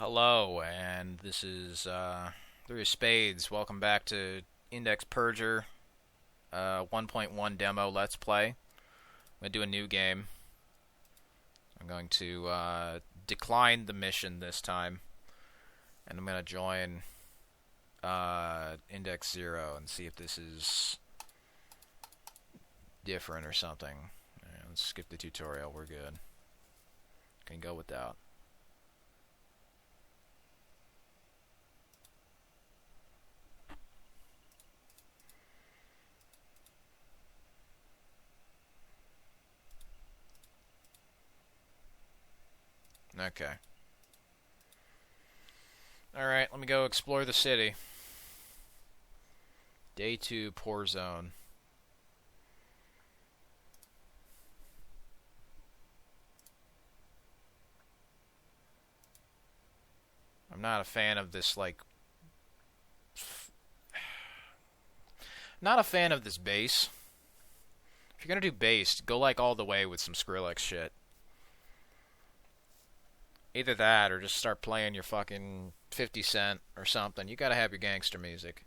Hello, and this is Three of Spades. Welcome back to Index Purger 1.1 demo Let's Play. I'm going to do a new game. I'm going to decline the mission this time, and I'm going to join Index 0 and see if this is different or something. Yeah, let's skip the tutorial. We're good. Can go without. Okay. Alright, let me go explore the city. Day 2, Poor Zone. I'm not a fan of this, not a fan of this bass. If you're gonna do bass, go, all the way with some Skrillex shit. Either that, or just start playing your fucking 50 Cent or something. You gotta have your gangster music.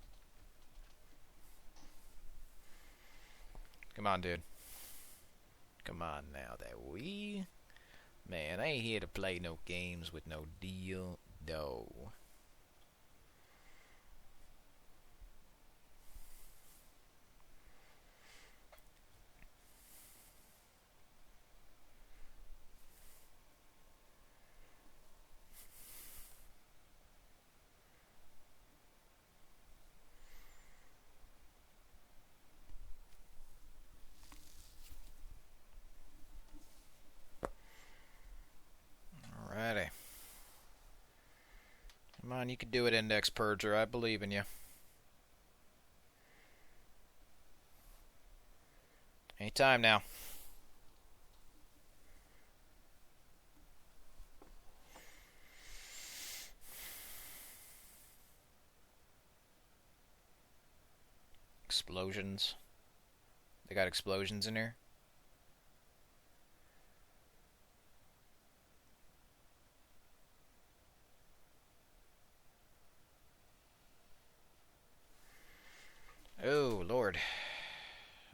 Come on, dude. Come on now, that we. Man, I ain't here to play no games with no deal, though. Alrighty. Come on, you can do it, Index Purger. I believe in you. Anytime now. Explosions. They got explosions in here? Oh, Lord.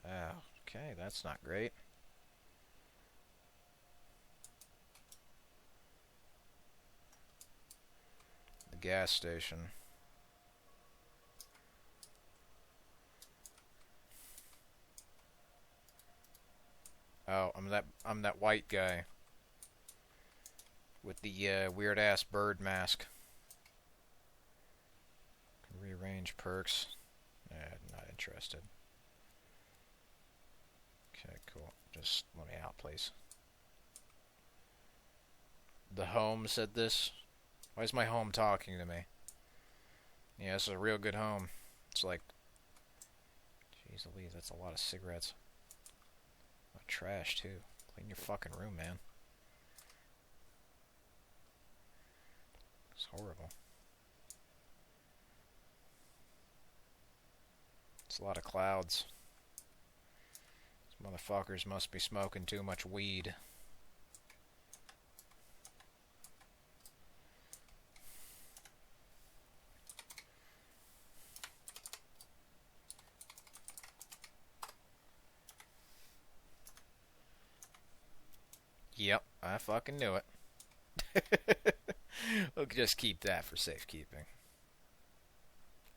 Oh, okay, that's not great. The gas station. Oh, I'm that white guy with the weird ass bird mask. Can rearrange perks. Not interested. Okay, cool. Just let me out, please. The home said this. Why is my home talking to me? Yeah, this is a real good home. It's like, jeez Louise, that's a lot of cigarettes. A lot of trash too. Clean your fucking room, man. It's horrible. It's a lot of clouds. These motherfuckers must be smoking too much weed. Yep, I fucking knew it. We'll just keep that for safekeeping.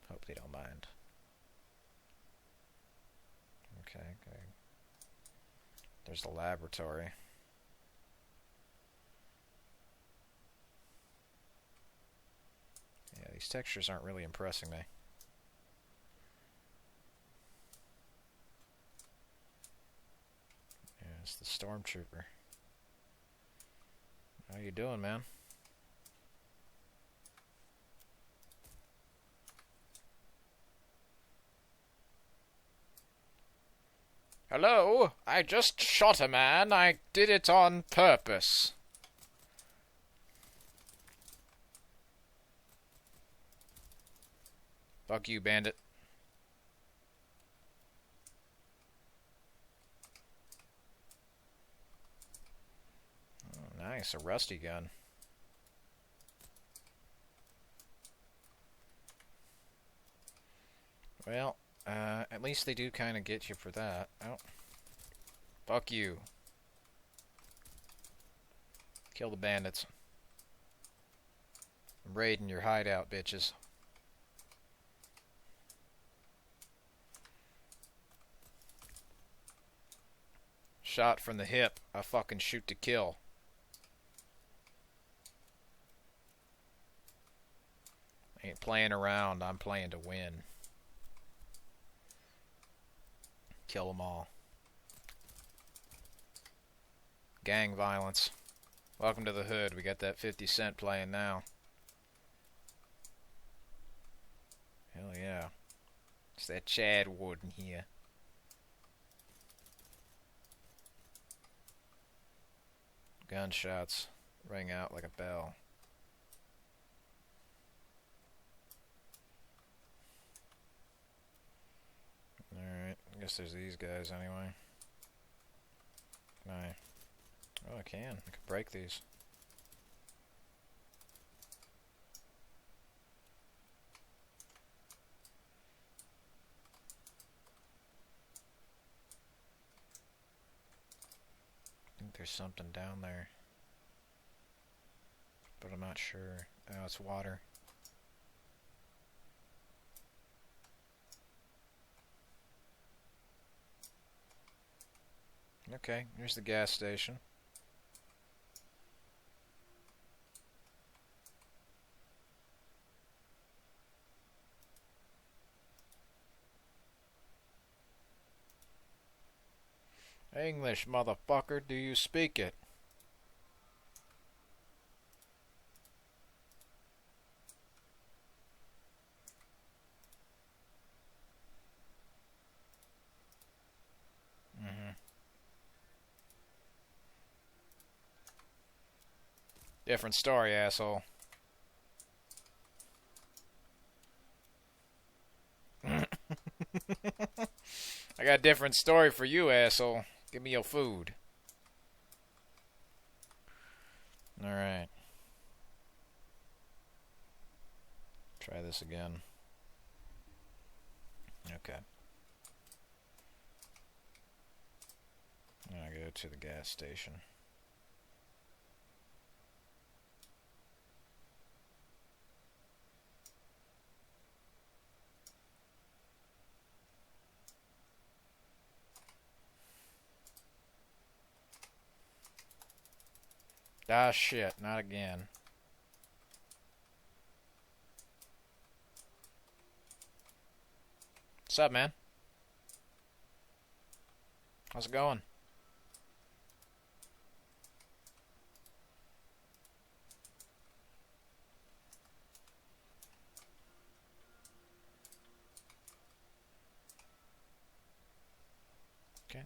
Hope they don't mind. Okay. There's the laboratory. Yeah, these textures aren't really impressing me. Yeah, it's the stormtrooper. How you doing, man? Hello? I just shot a man. I did it on purpose. Fuck you, bandit. Oh, nice, a rusty gun. Well, at least they do kind of get you for that. Oh. Fuck you. Kill the bandits. I'm raiding your hideout, bitches. Shot from the hip. I fucking shoot to kill. Ain't playing around. I'm playing to win. Kill them all. Gang violence. Welcome to the hood. We got that 50 Cent playing now. Hell yeah. It's that Chad Wood in here. Gunshots ring out like a bell. Alright, I guess there's these guys anyway. Can I? Oh, I can. I can break these. I think there's something down there. But I'm not sure. Oh, it's water. Okay, here's the gas station. English, motherfucker, do you speak it? Different story, asshole. I got a different story for you, asshole. Give me your food. Alright. Try this again. Okay. Now I go to the gas station. Ah, shit, not again. What's up, man? How's it going? Okay.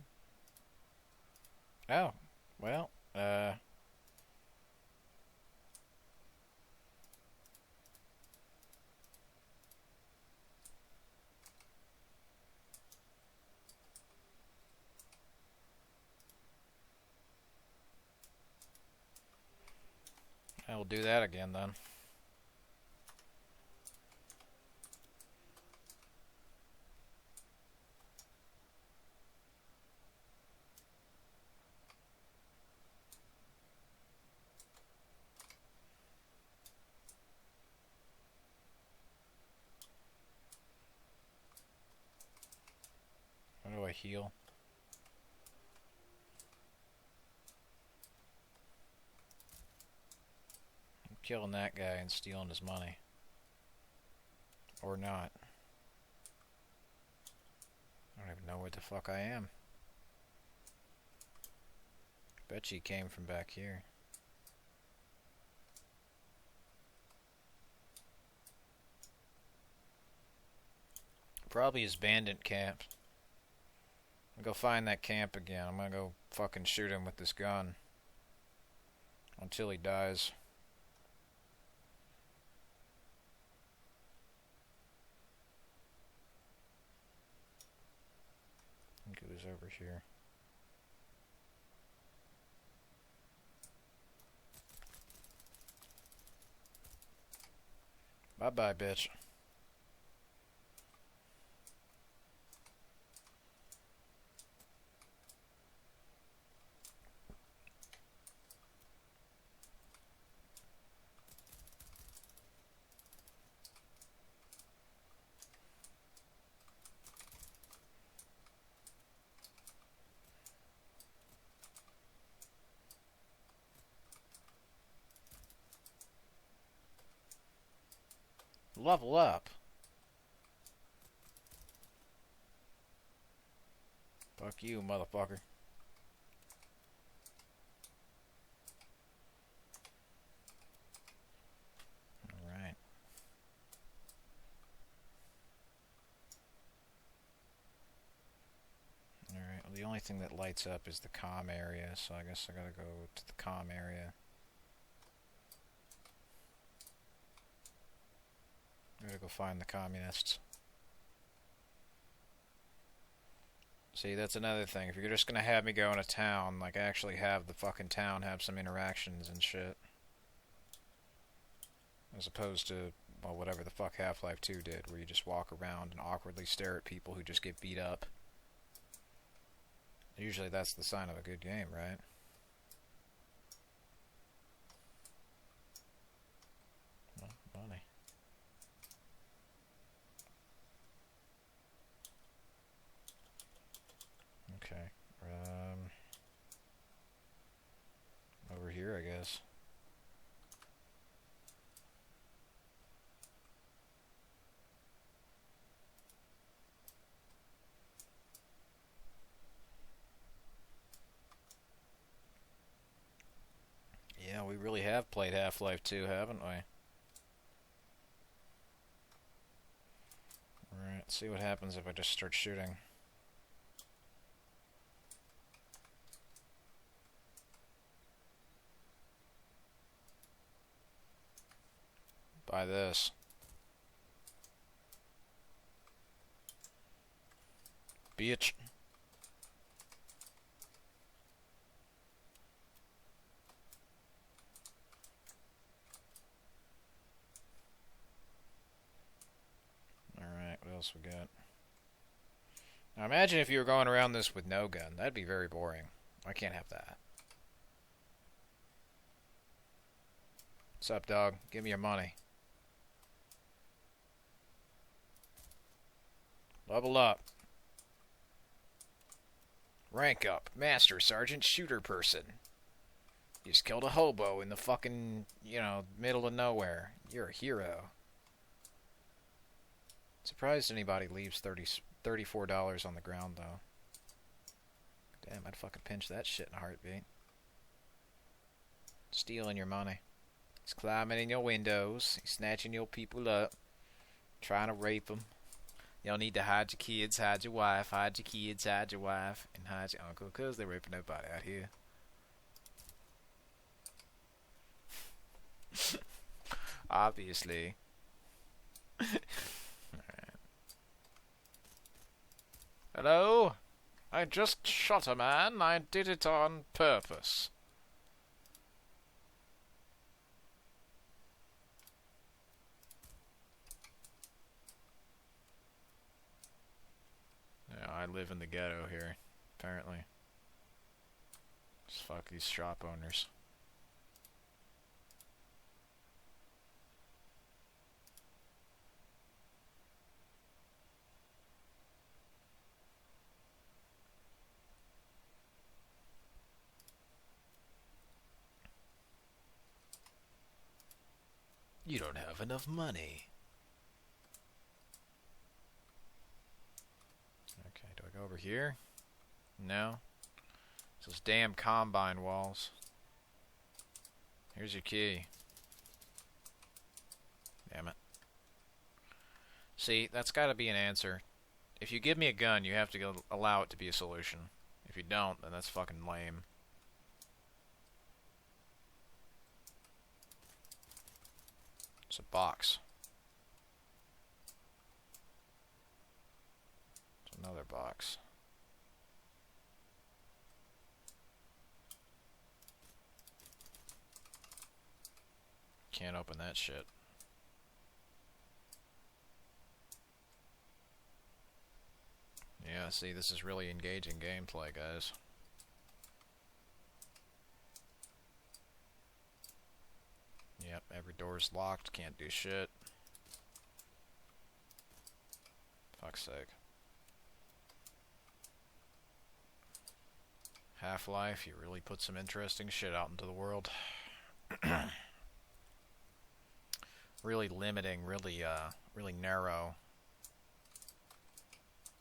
Oh, well, I will do that again then. How do I heal? I'm killing that guy and stealing his money. Or not. I don't even know where the fuck I am. Bet she came from back here. Probably his bandit camp. I'm gonna go find that camp again. I'm gonna go fucking shoot him with this gun. Until he dies. I think it was over here. Bye-bye, bitch. Level up. Fuck you, motherfucker. Alright. Alright, well, the only thing that lights up is the comm area, so I guess I gotta go to the comm area. I gotta go find the communists. See, that's another thing. If you're just gonna have me go in a town, like actually have the fucking town have some interactions and shit. As opposed to, well, whatever the fuck Half-Life 2 did, where you just walk around and awkwardly stare at people who just get beat up. Usually that's the sign of a good game, right? Well, money. Okay. Over here, I guess. Yeah, we really have played Half-Life 2, haven't we? Alright, let's see what happens if I just start shooting. Buy this. Bitch. Alright, what else we got? Now imagine if you were going around this with no gun. That'd be very boring. I can't have that. What's up, dog? Give me your money. Level up. Rank up. Master Sergeant Shooter Person. You just killed a hobo in the fucking, middle of nowhere. You're a hero. Surprised anybody leaves $34 on the ground, though. Damn, I'd fucking pinch that shit in a heartbeat. Stealing your money. He's climbing in your windows. He's snatching your people up. Trying to rape them. Y'all need to hide your kids, hide your wife, hide your kids, hide your wife, and hide your uncle, because they're raping everybody out here. Obviously. Alright. Hello? I just shot a man. I did it on purpose. Yeah, I live in the ghetto here, apparently. Just fuck these shop owners. You don't have enough money. Okay, do I go over here? No. It's those damn combine walls. Here's your key. Damn it. See, that's gotta be an answer. If you give me a gun, you have to allow it to be a solution. If you don't, then that's fucking lame. It's a box. It's another box. Can't open that shit. Yeah, see, this is really engaging gameplay, guys. Yep, every door's locked, can't do shit. Fuck's sake. Half-Life, you really put some interesting shit out into the world. really limiting, really narrow,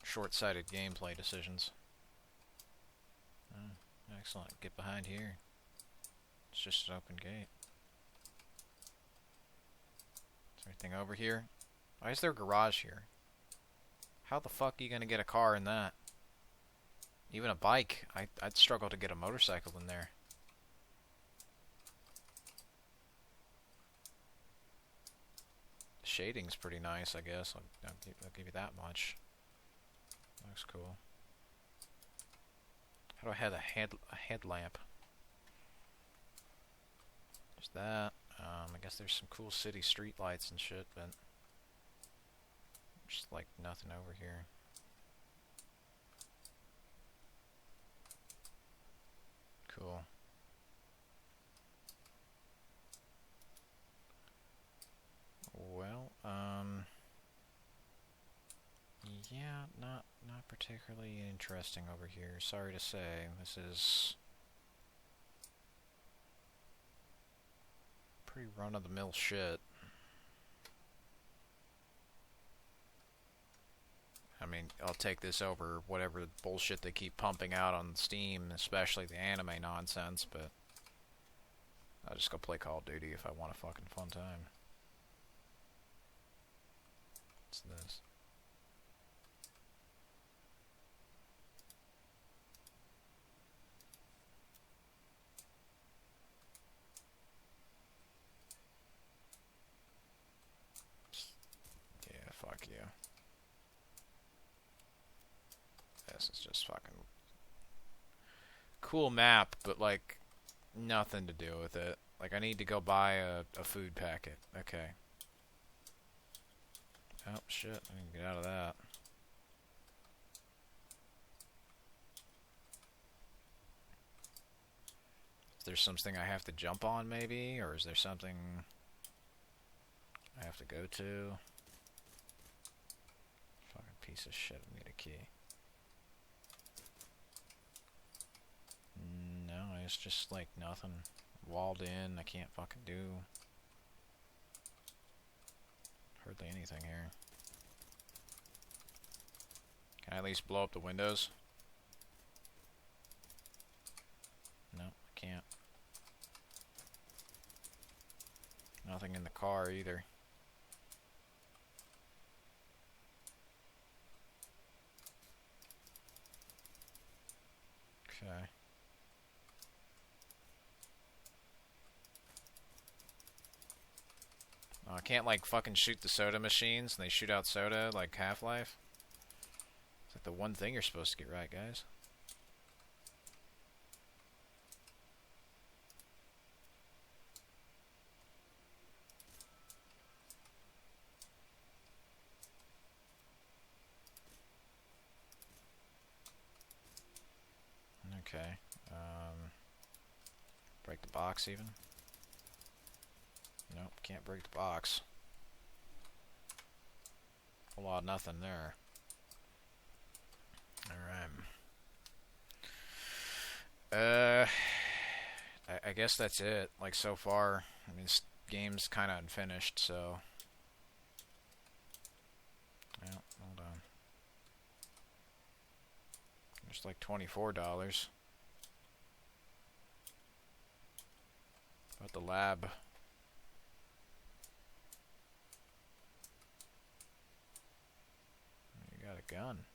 short-sighted gameplay decisions. Oh, excellent. Get behind here. It's just an open gate. Is there anything over here? Why is there a garage here? How the fuck are you gonna get a car in that? Even a bike. I'd struggle to get a motorcycle in there. The shading's pretty nice, I guess. I'll give you that much. Looks cool. How do I have a headlamp? There's that. I guess there's some cool city street lights and shit, but just like nothing over here. Cool. Well, yeah, not particularly interesting over here. Sorry to say, this is pretty run-of-the-mill shit. I mean, I'll take this over whatever bullshit they keep pumping out on Steam, especially the anime nonsense, but I'll just go play Call of Duty if I want a fucking fun time. What's this? Yeah, fuck you. This is just fucking cool map, but like nothing to do with it. Like I need to go buy a food packet. Okay. Oh shit, I need to get out of that. Is there something I have to jump on maybe? Or is there something I have to go to? Fucking piece of shit, I need a key. No, it's just like nothing. Walled in, I can't fucking do hardly anything here. Can I at least blow up the windows? No, I can't. Nothing in the car either. Okay. Oh, I can't like fucking shoot the soda machines and they shoot out soda like Half-Life. It's like the one thing you're supposed to get right, guys. Okay. Break the box even? Nope, can't break the box. A lot of nothing there. Alright. I guess that's it. Like, so far, I mean, this game's kind of unfinished, so... Well, hold on. There's like $24. About the lab. You got a gun.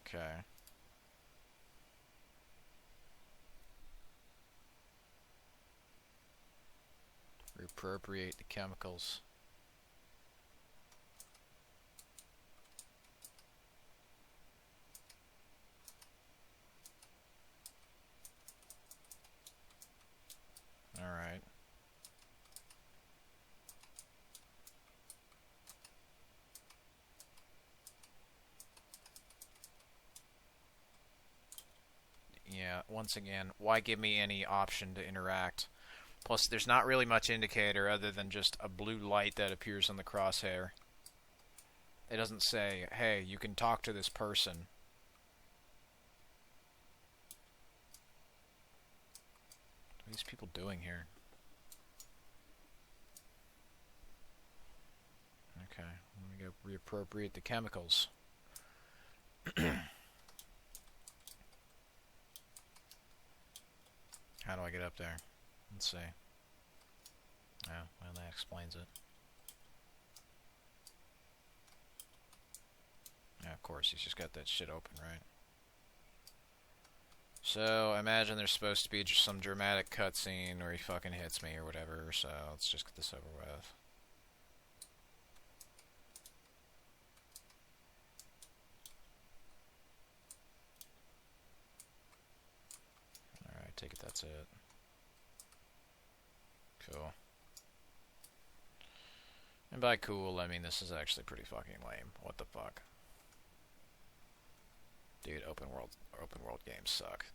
Okay. Reappropriate the chemicals. Alright. Yeah, once again, why give me any option to interact? Plus, there's not really much indicator other than just a blue light that appears on the crosshair. It doesn't say, hey, you can talk to this person. What are these people doing here? Okay, let me go reappropriate the chemicals. How do I get up there? Let's see. Oh, well, that explains it. Yeah, of course, he's just got that shit open, right? So, I imagine there's supposed to be just some dramatic cutscene where he fucking hits me or whatever, so let's just get this over with. Alright, take it that's it. Cool. And by cool, I mean this is actually pretty fucking lame. What the fuck? Dude, open world games suck.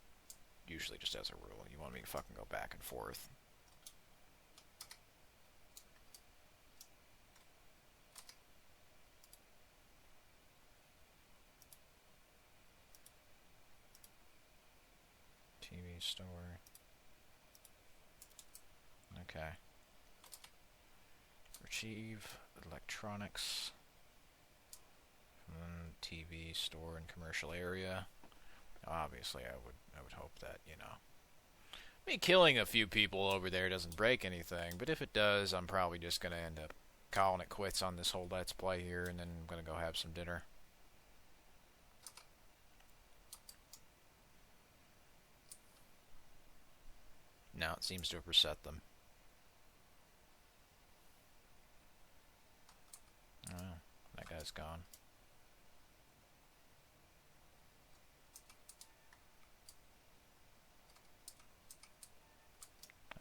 Usually, just as a rule. You want me to fucking go back and forth. TV store. Okay. Retrieve electronics. TV store and commercial area. Obviously, I would hope that, you know. I mean, killing a few people over there doesn't break anything, but if it does, I'm probably just going to end up calling it quits on this whole Let's Play here, and then I'm going to go have some dinner. No, it seems to have reset them. Oh, that guy's gone.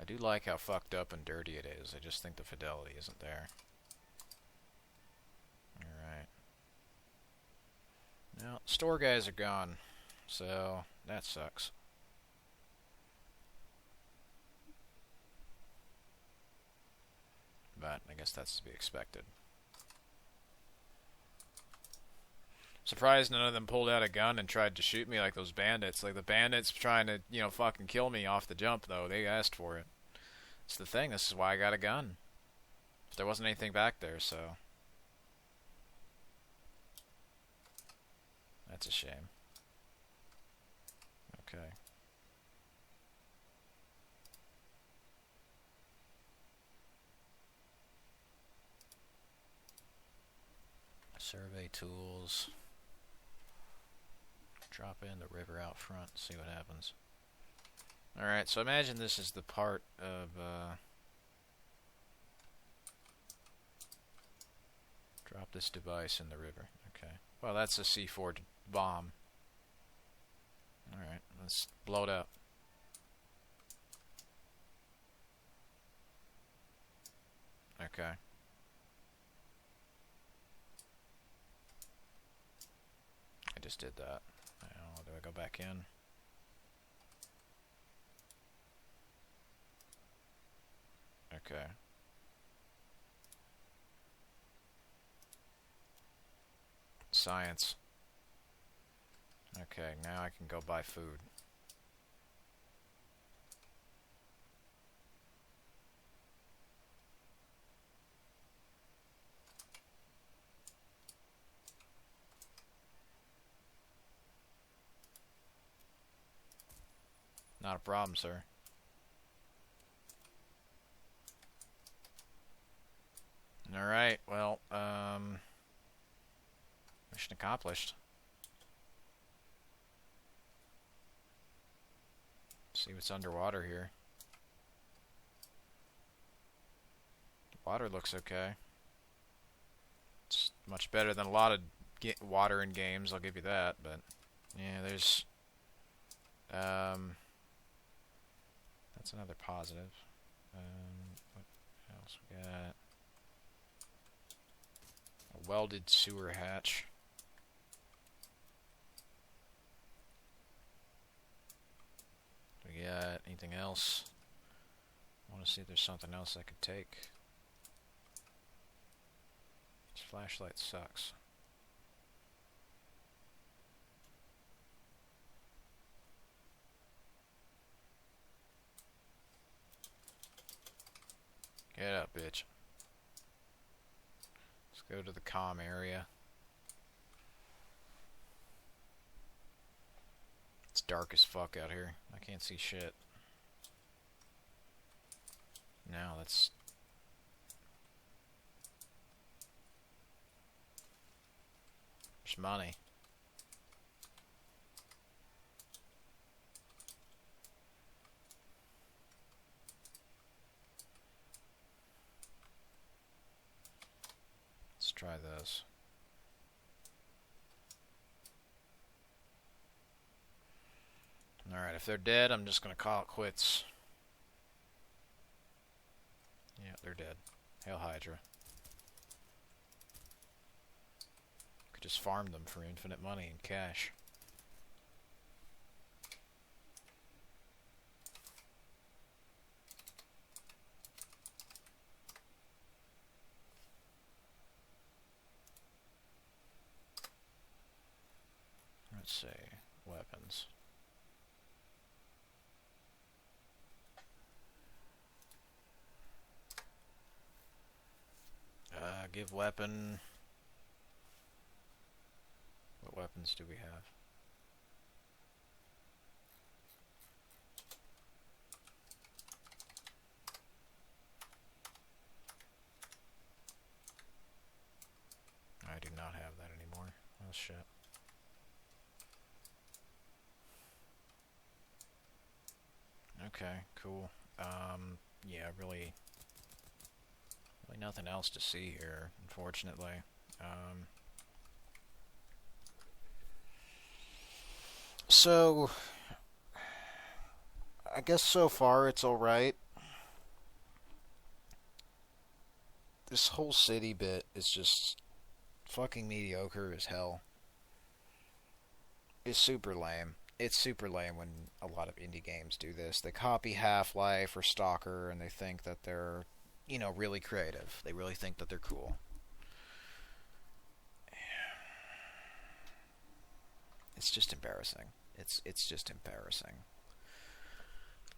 I do like how fucked up and dirty it is. I just think the fidelity isn't there. Alright. Now, store guys are gone, so that sucks. But I guess that's to be expected. Surprised none of them pulled out a gun and tried to shoot me like those bandits. Like the bandits trying to, you know, fucking kill me off the jump, though. They asked for it. It's the thing. This is why I got a gun. If there wasn't anything back there, so. That's a shame. Okay. Survey tools. Drop in the river out front, see what happens. Alright, so imagine this is the part of, drop this device in the river. Okay. Well, that's a C4 bomb. Alright, let's blow it up. Okay. I just did that. Now, do I go back in? Okay. Science. Okay, now I can go buy food. Not a problem, sir. Alright, well, mission accomplished. See what's underwater here. Water looks okay. It's much better than a lot of water in games, I'll give you that, but yeah, there's that's another positive. What else we got? A welded sewer hatch. We got anything else? I want to see if there's something else I could take. This flashlight sucks. Get up, bitch. Let's go to the comm area. It's dark as fuck out here. I can't see shit. No, that's... There's money. Let's try this. Alright, if they're dead, I'm just gonna call it quits. Yeah, they're dead. Hail Hydra. Could just farm them for infinite money and cash. Let's see. Weapons. Give weapon. What weapons do we have? I do not have that anymore. Oh shit. Okay, cool. Yeah, really nothing else to see here, unfortunately. So, I guess so far it's alright. This whole city bit is just fucking mediocre as hell. It's super lame. It's super lame when a lot of indie games do this. They copy Half-Life or Stalker and they think that they're, you know, really creative. They really think that they're cool. It's just embarrassing. It's just embarrassing.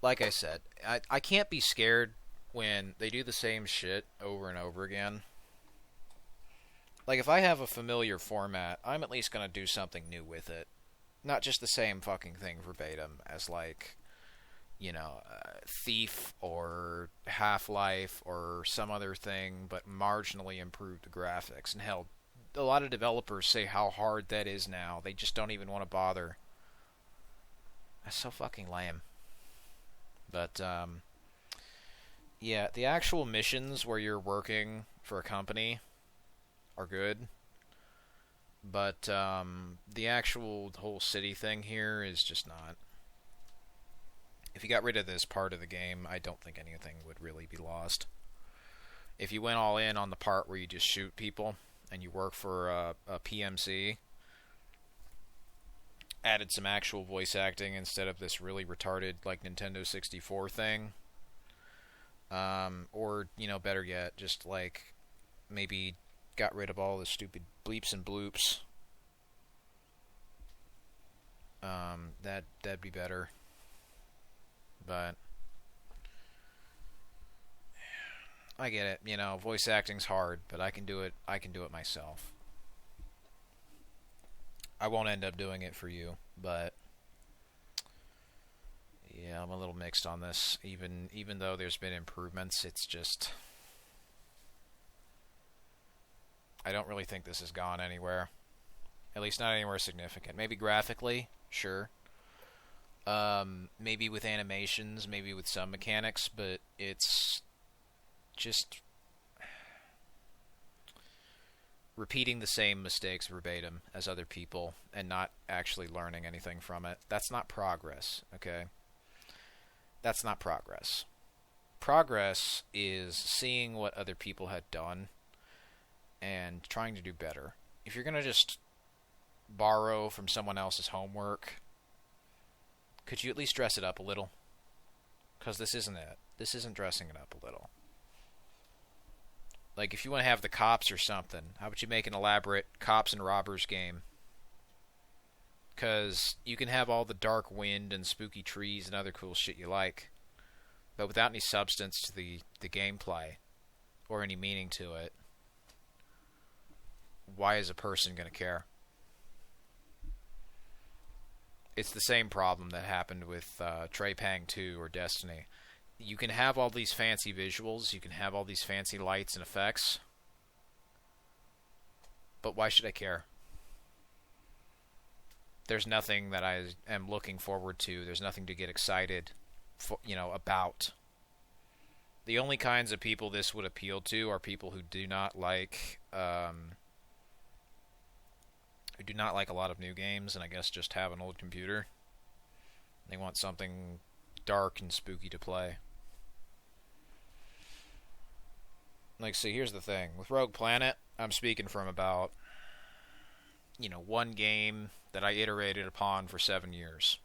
Like I said, I can't be scared when they do the same shit over and over again. Like, if I have a familiar format, I'm at least going to do something new with it. Not just the same fucking thing verbatim as, like, you know, Thief or Half-Life or some other thing, but marginally improve the graphics. And hell, a lot of developers say how hard that is now. They just don't even want to bother. That's so fucking lame. But, yeah, the actual missions where you're working for a company are good. But the actual whole city thing here is just not. If you got rid of this part of the game, I don't think anything would really be lost. If you went all in on the part where you just shoot people and you work for a PMC, added some actual voice acting instead of this really retarded like Nintendo 64 thing, or, you know, better yet, just like maybe got rid of all the stupid bleeps and bloops, that'd be better. But I get it, you know, voice acting's hard, but I can do it myself. I won't end up doing it for you, but yeah, I'm a little mixed on this. Even though there's been improvements, it's just, I don't really think this has gone anywhere. At least not anywhere significant. Maybe graphically, sure. Maybe with animations, maybe with some mechanics, but it's just repeating the same mistakes verbatim as other people and not actually learning anything from it. That's not progress, okay? That's not progress. Progress is seeing what other people had done and trying to do better. If you're going to just borrow from someone else's homework, could you at least dress it up a little? Because this isn't it. This isn't dressing it up a little. Like, if you want to have the cops or something, how about you make an elaborate cops and robbers game? Because you can have all the dark wind and spooky trees and other cool shit you like, but without any substance to the gameplay, or any meaning to it, why is a person going to care? It's the same problem that happened with Trepang 2 or Destiny. You can have all these fancy visuals, you can have all these fancy lights and effects, but why should I care? There's nothing that I am looking forward to. There's nothing to get excited for, about. The only kinds of people this would appeal to are people who do not like a lot of new games, and I guess just have an old computer. They want something dark and spooky to play. Like, see, here's the thing. With Rogue Planet, I'm speaking from about, one game that I iterated upon for 7 years.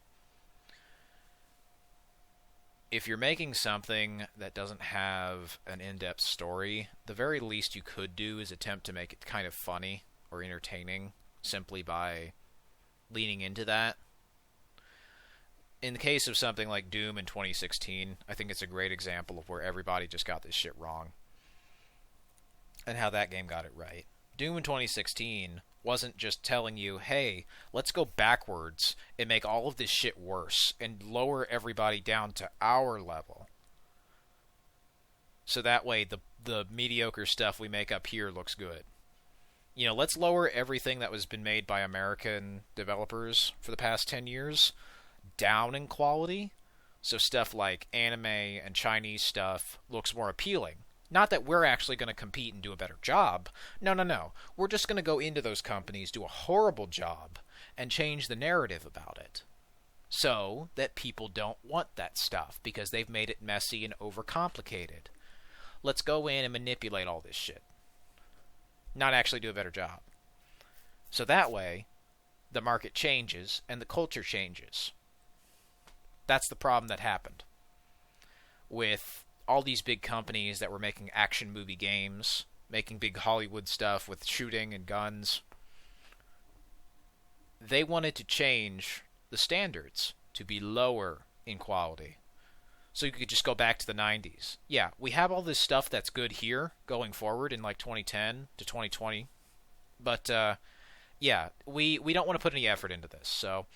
If you're making something that doesn't have an in-depth story, the very least you could do is attempt to make it kind of funny or entertaining, simply by leaning into that. In the case of something like Doom in 2016, I think it's a great example of where everybody just got this shit wrong, and how that game got it right. Doom in 2016 wasn't just telling you, hey, let's go backwards and make all of this shit worse and lower everybody down to our level, so that way the mediocre stuff we make up here looks good. Let's lower everything that was been made by American developers for the past 10 years down in quality, so stuff like anime and Chinese stuff looks more appealing. Not that we're actually going to compete and do a better job. No. We're just going to go into those companies, do a horrible job, and change the narrative about it, so that people don't want that stuff because they've made it messy and overcomplicated. Let's go in and manipulate all this shit. Not actually do a better job. So that way, the market changes and the culture changes. That's the problem that happened with all these big companies that were making action movie games, making big Hollywood stuff with shooting and guns. They wanted to change the standards to be lower in quality, so you could just go back to the 90s. Yeah, we have all this stuff that's good here going forward in like 2010 to 2020. But, yeah, we don't want to put any effort into this. So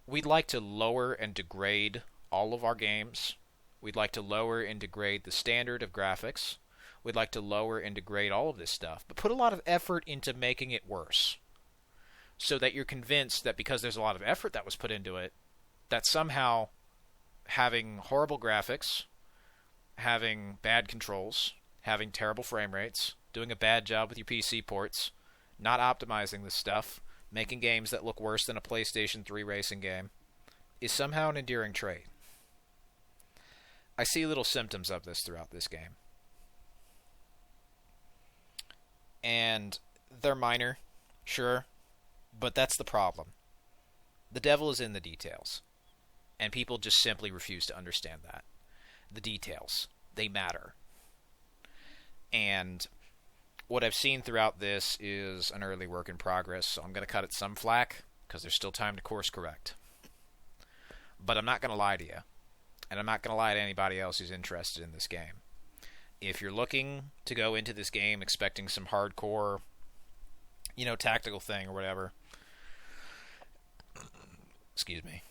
we'd like to lower and degrade all of our games. We'd like to lower and degrade the standard of graphics. We'd like to lower and degrade all of this stuff. But put a lot of effort into making it worse, so that you're convinced that because there's a lot of effort that was put into it, that somehow having horrible graphics, having bad controls, having terrible frame rates, doing a bad job with your PC ports, not optimizing this stuff, making games that look worse than a PlayStation 3 racing game, is somehow an endearing trait. I see little symptoms of this throughout this game. And they're minor, sure, but that's the problem. The devil is in the details. And people just simply refuse to understand that. The details, they matter. And what I've seen throughout this is an early work in progress, so I'm going to cut it some flack, because there's still time to course correct. But I'm not going to lie to you. And I'm not going to lie to anybody else who's interested in this game. If you're looking to go into this game expecting some hardcore, tactical thing or whatever, excuse me,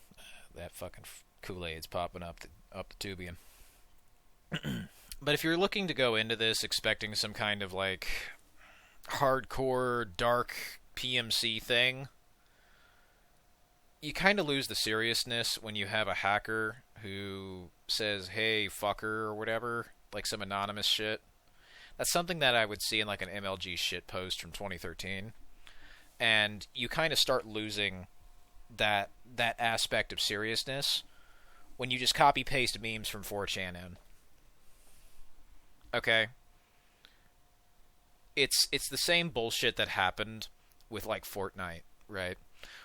that fucking Kool-Aid's popping up the tubium. But if you're looking to go into this expecting some kind of like hardcore, dark PMC thing, you kind of lose the seriousness when you have a hacker who says, hey, fucker, or whatever, like some anonymous shit. That's something that I would see in like an MLG shit post from 2013. And you kind of start losing that aspect of seriousness when you just copy-paste memes from 4chan in. Okay? It's the same bullshit that happened with like Fortnite, right?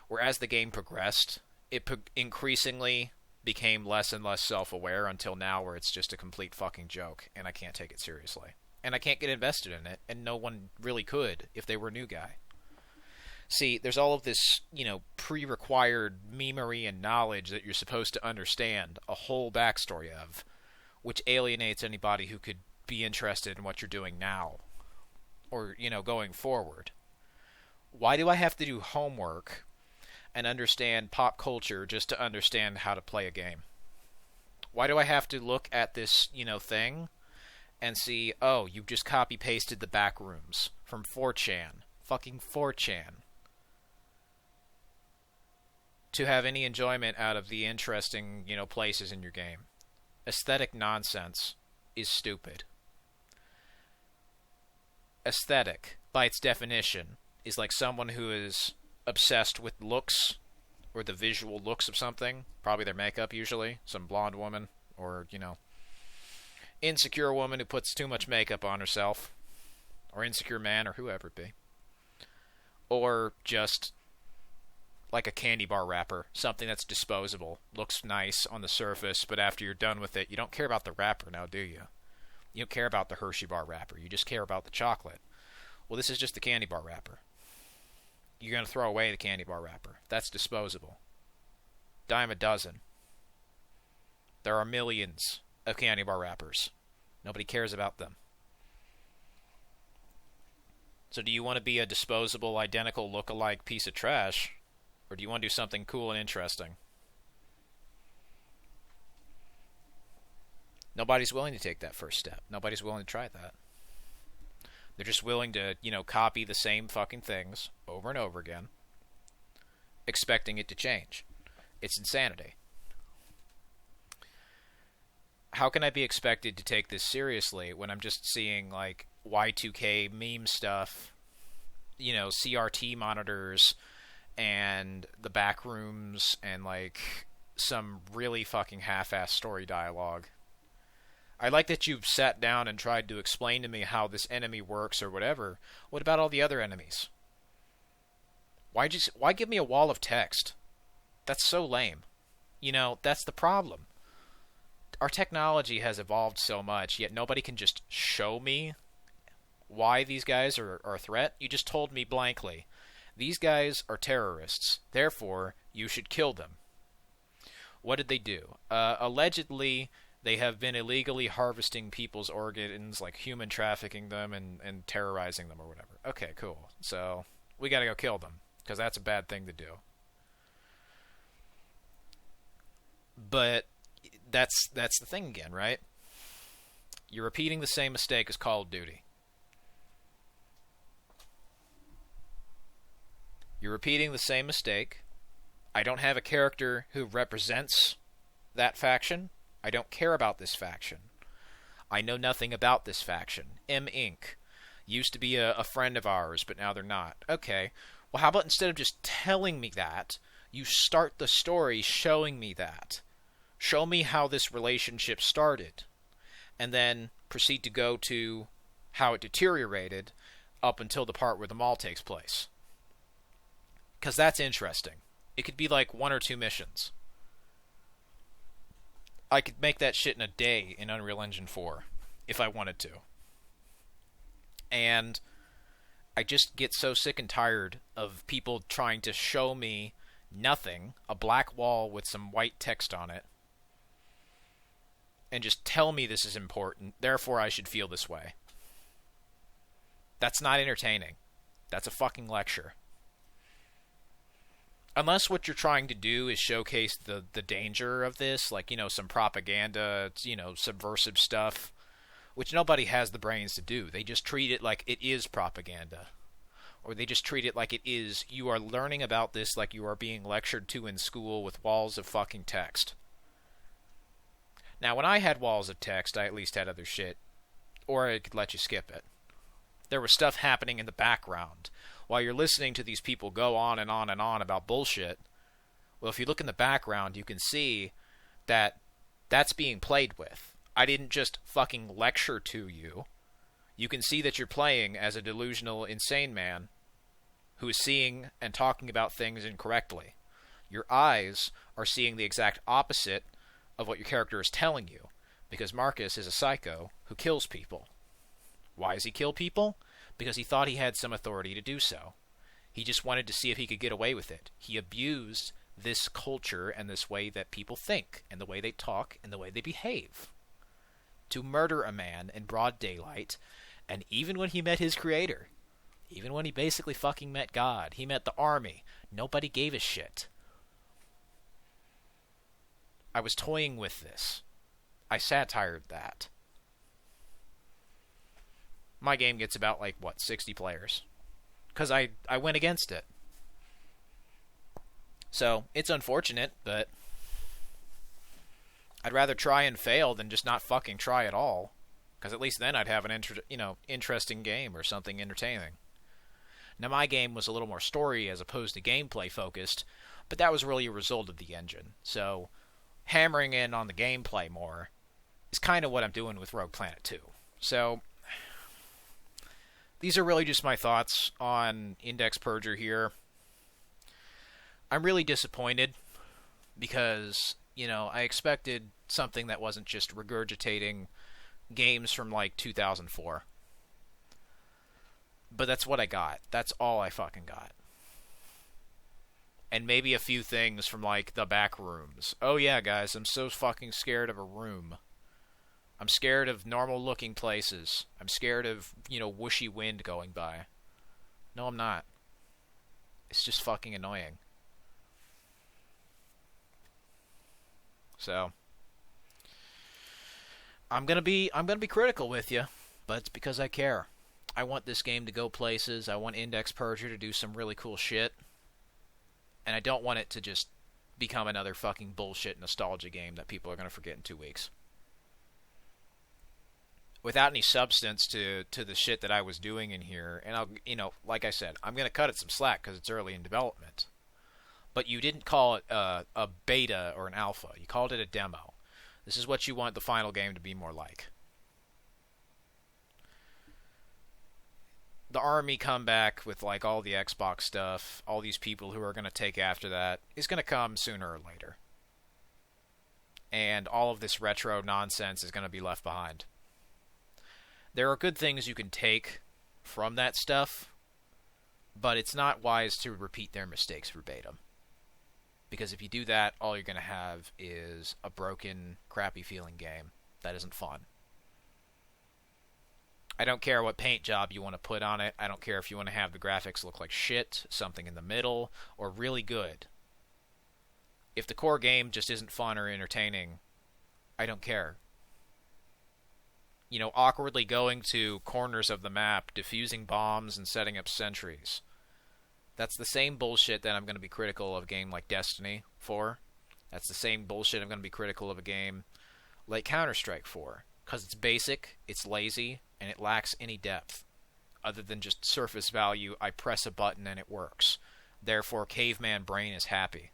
Where as the game progressed, it increasingly became less and less self-aware until now where it's just a complete fucking joke, and I can't take it seriously. And I can't get invested in it, and no one really could if they were a new guy. See, there's all of this, pre-required memery and knowledge that you're supposed to understand a whole backstory of, which alienates anybody who could be interested in what you're doing now, or, going forward? Why do I have to do homework and understand pop culture just to understand how to play a game? Why do I have to look at this, thing and see, oh, you've just copy-pasted the back rooms from 4chan. Fucking 4chan. To have any enjoyment out of the interesting, places in your game. Aesthetic nonsense is stupid. Aesthetic, by its definition, is like someone who is obsessed with looks, or the visual looks of something, probably their makeup usually, some blonde woman, or, insecure woman who puts too much makeup on herself, or insecure man, or whoever it be. Or just like a candy bar wrapper, something that's disposable, looks nice on the surface, but after you're done with it, you don't care about the wrapper now, do you? You don't care about the Hershey bar wrapper, you just care about the chocolate. Well, this is just the candy bar wrapper. You're going to throw away the candy bar wrapper. That's disposable. Dime a dozen. There are millions of candy bar wrappers. Nobody cares about them. So do you want to be a disposable, identical, look-alike piece of trash, or do you want to do something cool and interesting? Nobody's willing to take that first step. Nobody's willing to try that. They're just willing to, copy the same fucking things over and over again, expecting it to change. It's insanity. How can I be expected to take this seriously when I'm just seeing, like, Y2K meme stuff, CRT monitors, and the back rooms, and, like, some really fucking half-assed story dialogue? I like that you've sat down and tried to explain to me how this enemy works or whatever. What about all the other enemies? Why give me a wall of text? That's so lame. That's the problem. Our technology has evolved so much, yet nobody can just show me why these guys are a threat. You just told me blankly, these guys are terrorists, therefore you should kill them. What did they do? Allegedly, they have been illegally harvesting people's organs, like human trafficking them and terrorizing them or whatever. Okay, cool. So, we gotta go kill them, because that's a bad thing to do. But that's the thing again, right? You're repeating the same mistake as Call of Duty. You're repeating the same mistake. I don't have a character who represents that faction. I don't care about this faction. I know nothing about this faction. M. Inc. used to be a friend of ours, but now they're not. Okay, well, how about instead of just telling me that, you start the story showing me that. Show me how this relationship started, and then proceed to go to how it deteriorated up until the part where the mall takes place. Because that's interesting. It could be like 1 or 2 missions. I could make that shit in a day in Unreal Engine 4, if I wanted to. And I just get so sick and tired of people trying to show me nothing, a black wall with some white text on it, and just tell me this is important, therefore I should feel this way. That's not entertaining. That's a fucking lecture. Unless what you're trying to do is showcase the danger of this, like, some propaganda, subversive stuff, which nobody has the brains to do. They just treat it like it is propaganda. Or they just treat it like it is, you are learning about this like you are being lectured to in school with walls of fucking text. Now, when I had walls of text, I at least had other shit. Or I could let you skip it. There was stuff happening in the background. While you're listening to these people go on and on and on about bullshit, well, if you look in the background, you can see that that's being played with. I didn't just fucking lecture to you. You can see that you're playing as a delusional, insane man who is seeing and talking about things incorrectly. Your eyes are seeing the exact opposite of what your character is telling you, because Marcus is a psycho who kills people. Why does he kill people? Because he thought he had some authority to do so. He just wanted to see if he could get away with it. He abused this culture and this way that people think, and the way they talk, and the way they behave. to murder a man in broad daylight, and even when he met his creator, even when he basically fucking met God, he met the army, nobody gave a shit. I was toying with this. I satired that. My game gets about, 60 players. Because I went against it. So, it's unfortunate, but I'd rather try and fail than just not fucking try at all. Because at least then I'd have an interesting game or something entertaining. Now, my game was a little more story as opposed to gameplay focused, but that was really a result of the engine. So, hammering in on the gameplay more is kind of what I'm doing with Rogue Planet 2. So, these are really just my thoughts on Index Purger here. I'm really disappointed because, I expected something that wasn't just regurgitating games from 2004. But that's what I got. That's all I fucking got. And maybe a few things from, the back rooms. Oh yeah, guys, I'm so fucking scared of a room. I'm scared of normal-looking places. I'm scared of, whooshy wind going by. No, I'm not. It's just fucking annoying. So, I'm gonna be critical with you, but it's because I care. I want this game to go places. I want Index Purger to do some really cool shit. And I don't want it to just become another fucking bullshit nostalgia game that people are going to forget in 2 weeks. Without any substance to the shit that I was doing in here, and I'll, like I said, I'm going to cut it some slack because it's early in development. But you didn't call it a beta or an alpha. You called it a demo. This is what you want the final game to be more like. The army comeback with all the Xbox stuff, all these people who are going to take after that, is going to come sooner or later. And all of this retro nonsense is going to be left behind. There are good things you can take from that stuff, but it's not wise to repeat their mistakes verbatim. Because if you do that, all you're going to have is a broken, crappy feeling game that isn't fun. I don't care what paint job you want to put on it. I don't care if you want to have the graphics look like shit, something in the middle, or really good. If the core game just isn't fun or entertaining, I don't care. Awkwardly going to corners of the map, defusing bombs, and setting up sentries. That's the same bullshit that I'm going to be critical of a game like Destiny for. That's the same bullshit I'm going to be critical of a game like Counter-Strike for. Because it's basic, it's lazy, and it lacks any depth. Other than just surface value, I press a button and it works. Therefore, caveman brain is happy.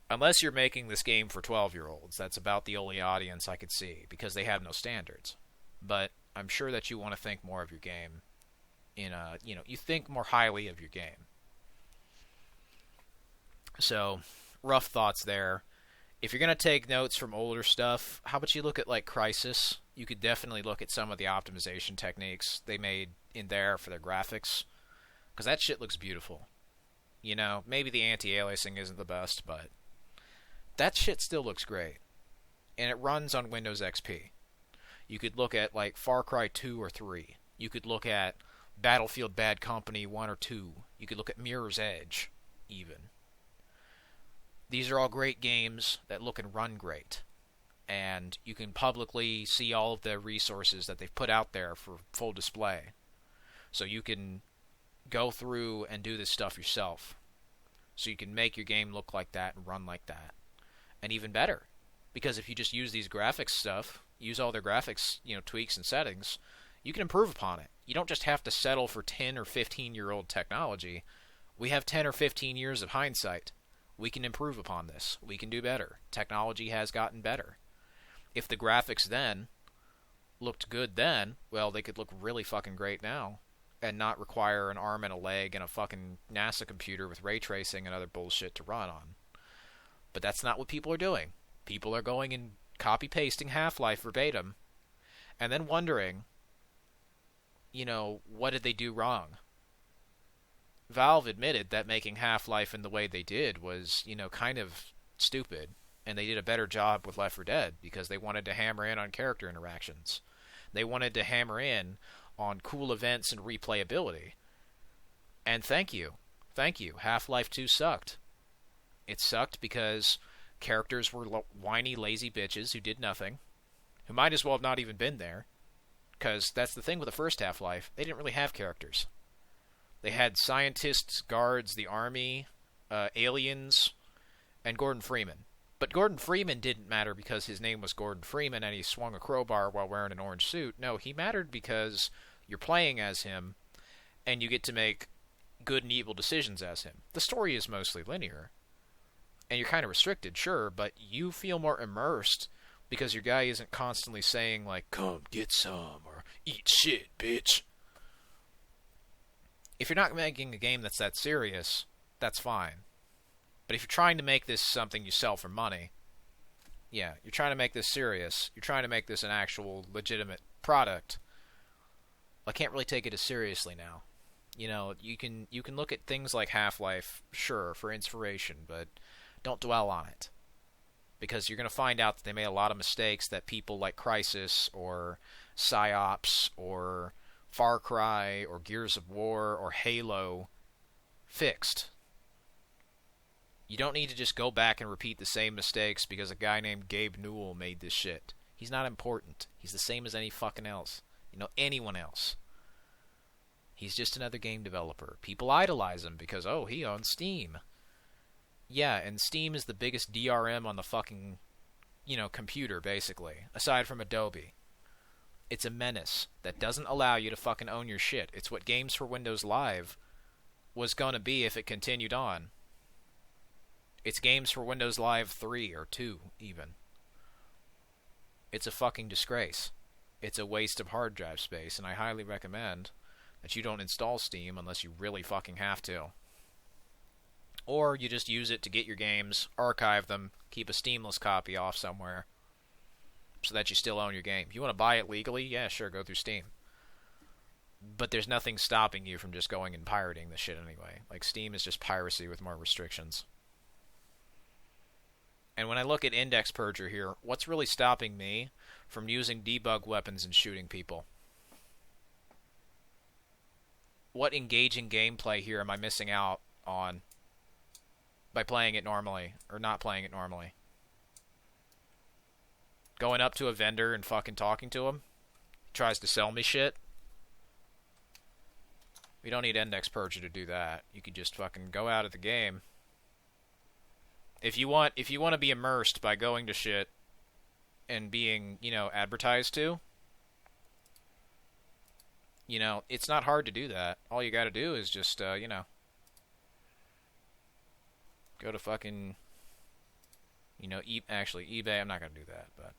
Unless you're making this game for 12-year-olds, that's about the only audience I could see, because they have no standards. But I'm sure that you want to think more of your game you think more highly of your game. So, rough thoughts there. If you're going to take notes from older stuff, how about you look at Crysis? You could definitely look at some of the optimization techniques they made in there for their graphics. Because that shit looks beautiful. Maybe the anti-aliasing isn't the best, but that shit still looks great. And it runs on Windows XP. You could look at Far Cry 2 or 3. You could look at Battlefield Bad Company 1 or 2. You could look at Mirror's Edge, even. These are all great games that look and run great. And you can publicly see all of the resources that they've put out there for full display. So you can go through and do this stuff yourself. So you can make your game look like that and run like that. And even better. Because if you just use these graphics stuff, use all their graphics, tweaks and settings, you can improve upon it. You don't just have to settle for 10 or 15-year-old technology. We have 10 or 15 years of hindsight. We can improve upon this. We can do better. Technology has gotten better. If the graphics then looked good then, well, they could look really fucking great now and not require an arm and a leg and a fucking NASA computer with ray tracing and other bullshit to run on. But that's not what people are doing. People are going and copy-pasting Half-Life verbatim and then wondering, what did they do wrong? Valve admitted that making Half-Life in the way they did was, kind of stupid. And they did a better job with Left 4 Dead because they wanted to hammer in on character interactions. They wanted to hammer in on cool events and replayability. And thank you. Thank you. Half-Life 2 sucked. It sucked because characters were whiny, lazy bitches who did nothing, who might as well have not even been there. Because that's the thing with the first Half-Life. They didn't really have characters. They had scientists, guards, the army, aliens, and Gordon Freeman. But Gordon Freeman didn't matter because his name was Gordon Freeman and he swung a crowbar while wearing an orange suit. No, he mattered because you're playing as him and you get to make good and evil decisions as him. The story is mostly linear. And you're kind of restricted, sure, but you feel more immersed because your guy isn't constantly saying, like, come get some, or eat shit, bitch. If you're not making a game that's that serious, that's fine. But if you're trying to make this something you sell for money, yeah, you're trying to make this serious, you're trying to make this an actual legitimate product, I can't really take it as seriously now. You know, you can look at things like Half-Life, sure, for inspiration, but don't dwell on it. Because you're going to find out that they made a lot of mistakes that people like Crysis, or PsyOps, or Far Cry, or Gears of War, or Halo fixed. You don't need to just go back and repeat the same mistakes because a guy named Gabe Newell made this shit. He's not important. He's the same as any fucking else. You know, anyone else. He's just another game developer. People idolize him because, oh, he owns Steam. Yeah, and Steam is the biggest DRM on the fucking, you know, computer, basically. Aside from Adobe. It's a menace that doesn't allow you to fucking own your shit. It's what Games for Windows Live was gonna be if it continued on. It's Games for Windows Live 3 or 2, even. It's a fucking disgrace. It's a waste of hard drive space, and I highly recommend that you don't install Steam unless you really fucking have to. Or you just use it to get your games, archive them, keep a Steamless copy off somewhere, so that you still own your game. You want to buy it legally? Yeah, sure, go through Steam. But there's nothing stopping you from just going and pirating the shit anyway. Like, Steam is just piracy with more restrictions. And when I look at Index Purger here, what's really stopping me from using debug weapons and shooting people? What engaging gameplay here am I missing out on by playing it normally, or not playing it normally? Going up to a vendor and fucking talking to him? He tries to sell me shit? We don't need Index Purger to do that. You could just fucking go out of the game. If you want to be immersed by going to shit and being, you know, advertised to, you know, it's not hard to do that. All you got to do is just, you know, go to fucking, you know, actually eBay. I'm not gonna do that, but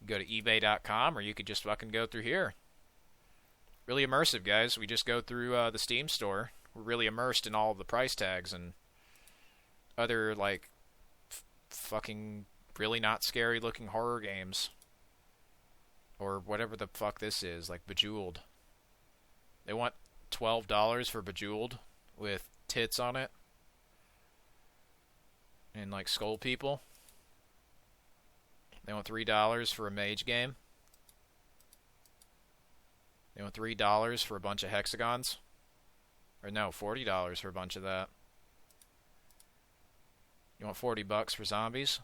go to eBay.com, or you could just fucking go through here. Really immersive, guys. We just go through the Steam store. We're really immersed in all of the price tags and other, like, fucking really not scary looking horror games, or whatever the fuck this is, like Bejeweled. They want $12 for Bejeweled with tits on it and like skull people. They want $3 for a mage game. They want $3 for a bunch of hexagons. Or no, $40 for a bunch of that. You want $40 for zombies?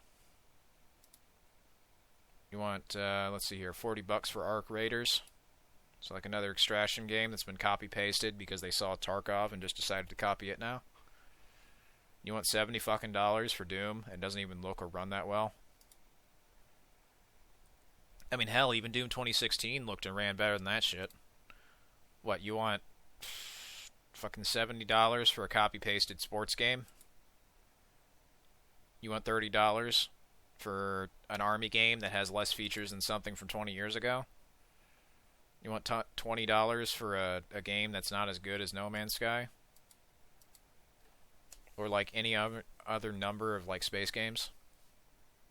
You want, let's see here, $40 for Arc Raiders. So like another extraction game that's been copy-pasted because they saw Tarkov and just decided to copy it now. You want $70 fucking for Doom and doesn't even look or run that well? I mean, hell, even Doom 2016 looked and ran better than that shit. What, you want fucking $70 for a copy-pasted sports game? You want $30 for an army game that has less features than something from 20 years ago? You want $20 for a game that's not as good as No Man's Sky? Or like any other number of like space games?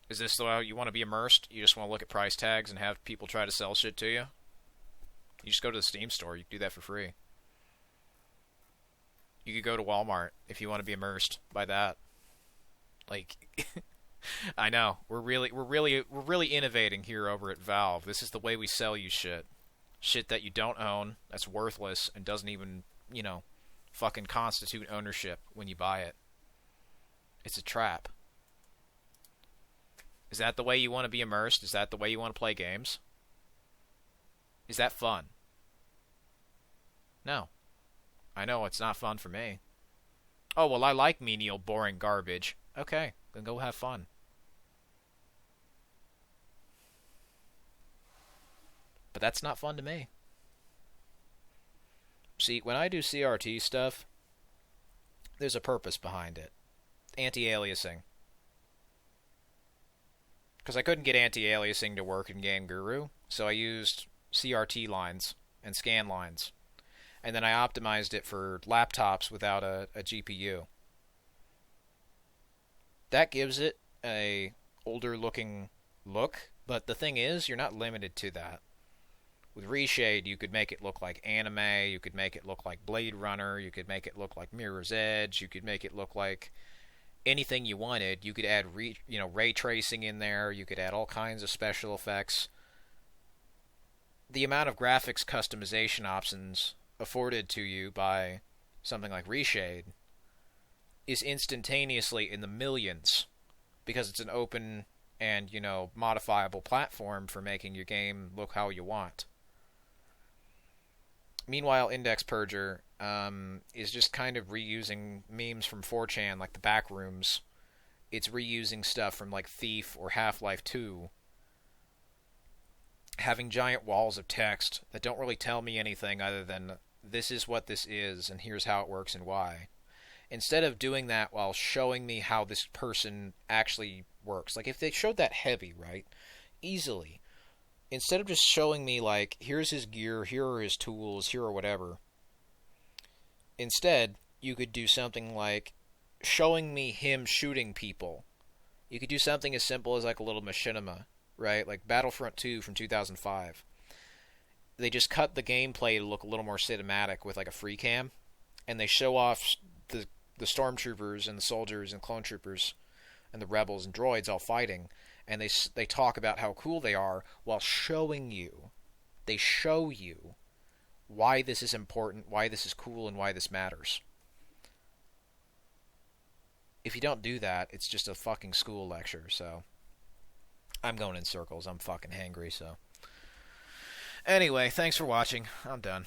Is this the way you want to be immersed? You just want to look at price tags and have people try to sell shit to you? You just go to the Steam store. You can do that for free. You could go to Walmart if you want to be immersed by that. Like, I know. We're really innovating here over at Valve. This is the way we sell you shit. Shit that you don't own, that's worthless, and doesn't even, fucking constitute ownership when you buy it. It's a trap. Is that the way you want to be immersed? Is that the way you want to play games? Is that fun? No. I know it's not fun for me. Oh, well, I like menial, boring garbage. Okay, then go have fun. But that's not fun to me. See, when I do CRT stuff, there's a purpose behind it. Anti-aliasing. Because I couldn't get anti-aliasing to work in Game Guru, so I used CRT lines and scan lines. And then I optimized it for laptops without a GPU. That gives it a older looking look, but the thing is, you're not limited to that. With Reshade, you could make it look like anime, you could make it look like Blade Runner, you could make it look like Mirror's Edge, you could make it look like anything you wanted. You could add ray tracing in there, you could add all kinds of special effects. The amount of graphics customization options afforded to you by something like Reshade is instantaneously in the millions because it's an open and, modifiable platform for making your game look how you want. Meanwhile, Index Purger is just kind of reusing memes from 4chan, like the Backrooms. It's reusing stuff from like Thief or Half-Life 2. Having giant walls of text that don't really tell me anything other than this is what this is and here's how it works and why. Instead of doing that while showing me how this person actually works. Like if they showed that heavy, right? Easily. Instead of just showing me, like, here's his gear, here are his tools, here or whatever. Instead, you could do something like showing me him shooting people. You could do something as simple as, like, a little machinima, right? Like Battlefront 2 from 2005. They just cut the gameplay to look a little more cinematic with, like, a free cam. And they show off the stormtroopers and the soldiers and clone troopers and the rebels and droids all fighting. And they talk about how cool they are while showing you. They show you why this is important, why this is cool, and why this matters. If you don't do that, it's just a fucking school lecture, so... I'm going in circles. I'm fucking hangry, so... Anyway, thanks for watching. I'm done.